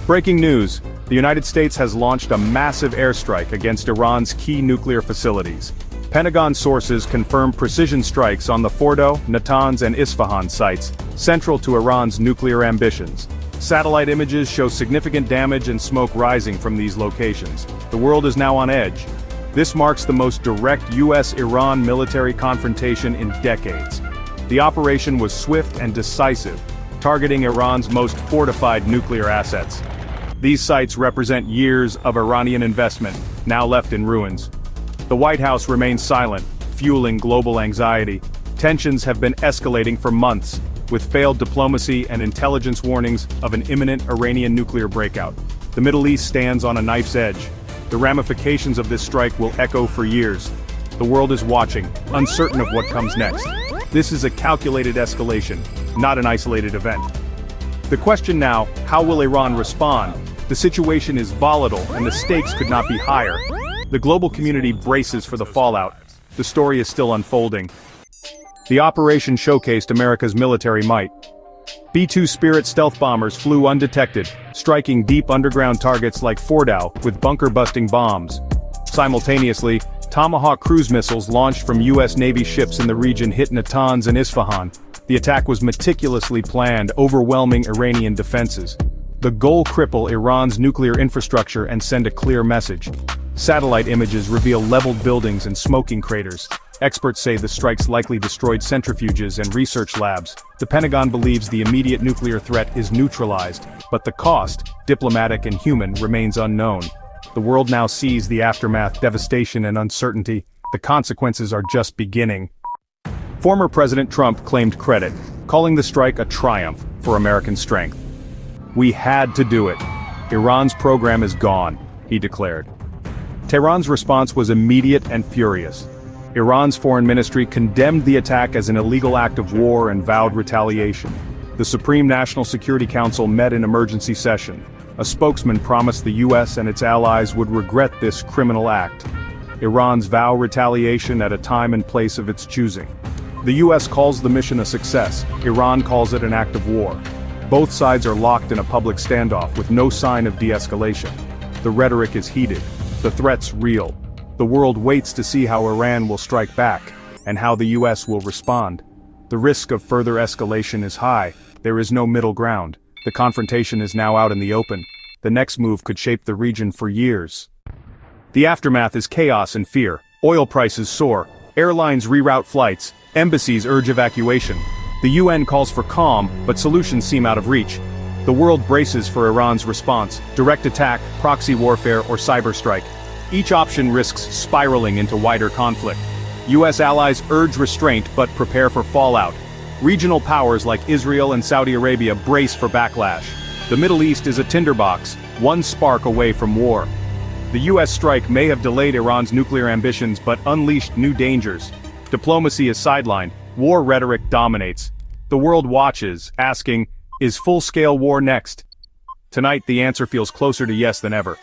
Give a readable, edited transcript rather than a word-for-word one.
Breaking news: the United States has launched a massive airstrike against Iran's key nuclear facilities. Pentagon sources confirm precision strikes on the Fordow, Natanz and Isfahan sites, central to Iran's nuclear ambitions. Satellite images show significant damage and smoke rising from these locations. The world is now on edge. This marks the most direct US-Iran military confrontation in decades. The operation was swift and decisive, targeting Iran's most fortified nuclear assets. These sites represent years of Iranian investment, now left in ruins. The White House remains silent, fueling global anxiety. Tensions have been escalating for months, with failed diplomacy and intelligence warnings of an imminent Iranian nuclear breakout. The Middle East stands on a knife's edge. The ramifications of this strike will echo for years. The world is watching, uncertain of what comes next. This is a calculated escalation, not an isolated event. The question now: how will Iran respond? The situation is volatile and the stakes could not be higher. The global community braces for the fallout. The story is still unfolding. The operation showcased America's military might. B-2 Spirit stealth bombers flew undetected, striking deep underground targets like Fordow with bunker-busting bombs. Simultaneously, Tomahawk cruise missiles launched from US Navy ships in the region hit Natanz and Isfahan. The attack was meticulously planned, overwhelming Iranian defenses. The goal: cripple Iran's nuclear infrastructure and send a clear message. Satellite images reveal leveled buildings and smoking craters. Experts say the strikes likely destroyed centrifuges and research labs. The Pentagon believes the immediate nuclear threat is neutralized, but the cost, diplomatic and human, remains unknown. The world now sees the aftermath: devastation and uncertainty. The consequences are just beginning. Former President Trump claimed credit, calling the strike a triumph for American strength. "We had to do it. Iran's program is gone," he declared. Tehran's response was immediate and furious. Iran's foreign ministry condemned the attack as an illegal act of war and vowed retaliation. The Supreme National Security Council met in emergency session. A spokesman promised the US and its allies would regret this criminal act. Iran's vow retaliation at a time and place of its choosing. The US calls the mission a success. Iran calls it an act of war. Both sides are locked in a public standoff with no sign of de-escalation. The rhetoric is heated. The threat's real. The world waits to see how Iran will strike back, and how the US will respond. The risk of further escalation is high. There is no middle ground. The confrontation is now out in the open. The next move could shape the region for years. The aftermath is chaos and fear. Oil prices soar. Airlines reroute flights. Embassies urge evacuation. The UN calls for calm, but solutions seem out of reach. The world braces for Iran's response: direct attack, proxy warfare, or cyber strike. Each option risks spiraling into wider conflict. US allies urge restraint but prepare for fallout. Regional powers like Israel and Saudi Arabia brace for backlash. The Middle East is a tinderbox, one spark away from war. The US strike may have delayed Iran's nuclear ambitions but unleashed new dangers. Diplomacy is sidelined. War rhetoric dominates. The world watches, asking, is full-scale war next? Tonight the answer feels closer to yes than ever.